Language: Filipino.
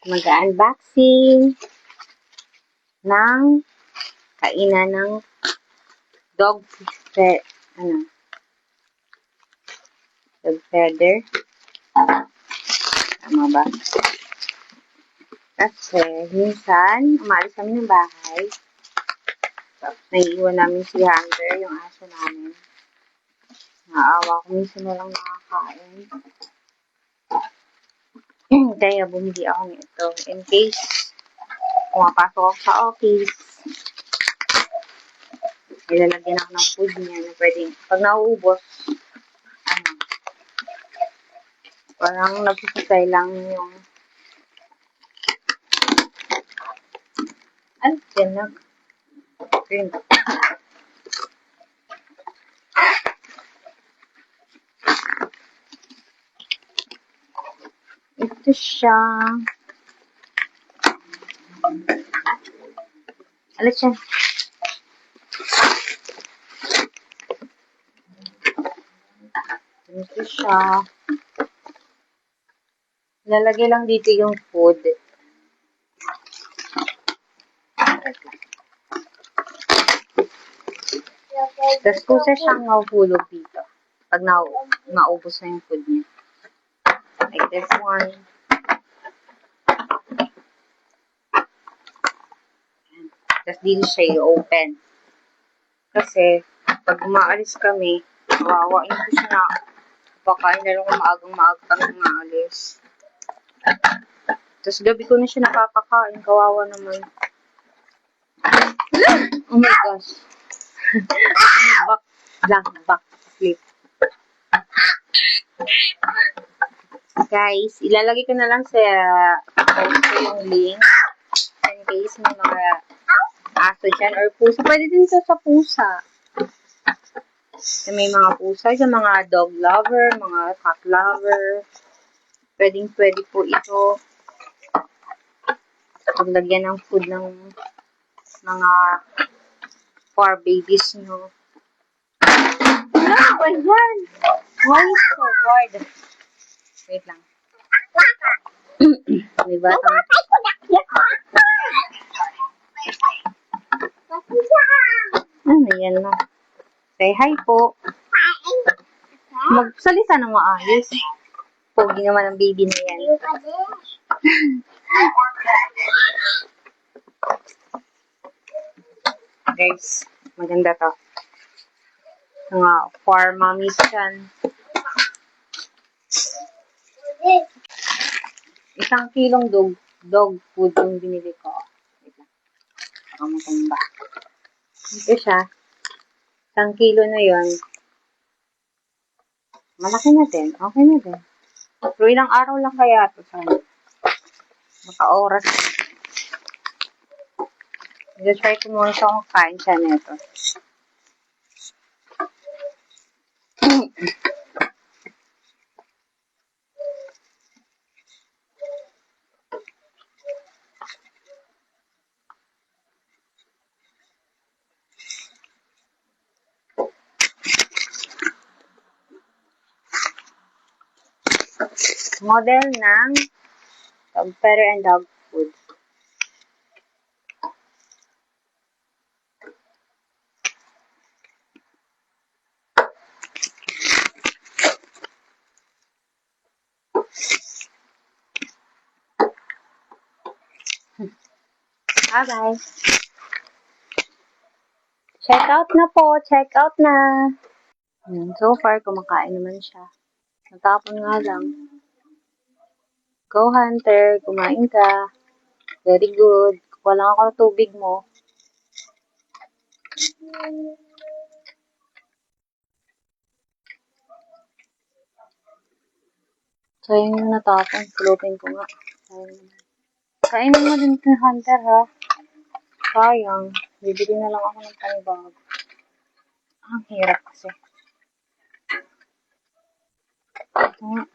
mag-unboxing ng kainan ng dog feather. Tama ba? Kasi minsan umalis kami ng bahay. Tapos naiiwan namin si Hunter, yung aso namin. Naawa ko minsan na lang nakakain. Kaya bumili ako nito in case pumapasok ako sa office. Ilalagyan ako ng food niya na pwedeng, pag nauubos, parang nagsusukay lang yung dyan na green. Ito siya. Alat siya. Ito siya. Lalagay lang dito yung food. Tapos kusa siyang mahulog dito. Pag naubos na yung food niya. Like this one. Tapos dito siya i-open. Kasi, pag umaalis kami, kawawa yun ko siya na pakain na lang maagang-maaga kami umaalis. Tapos gabi ko na siya napapakain. Kawawa naman. Oh my gosh. Back flip. Guys, ilalagay ko na lang sa post ko yung link in case may mga aso dyan or pusa. Pwede din sa pusa. May mga pusa, sa mga dog lover, mga cat lover. Pwede po ito. Paglagyan ng food ng mga fur babies nyo. Ano ba yan? Why is so hard? Wait lang. May batang. Ano yan na? Say hi po. Magsalita ng maayos. Pogi naman ang baby na yan. Guys, maganda to. Mga fur mommies yan. 1 kilong dog food yung binili ko. Wait lang. Kamutumba. Ito siya. 1 kilo na yun. Malaki na din. Okay na din. Pero ilang araw lang kaya ito. Maka-oras. I-try ko muna siya kung kain siya nito. Model ng dog feather and dog food. Bye-bye. Check out na po. Check out na. So far, kumakain naman siya. Natapon nga lang. Go, Hunter. Kumain ka. Very good. Kuha lang ako ng tubig mo. Sayang yung natapon. Pulutin ko nga. Kainin mo din kay Hunter, ha? Sayang. Bibili na lang ako ng panibago. Ang hirap kasi. Ito nga.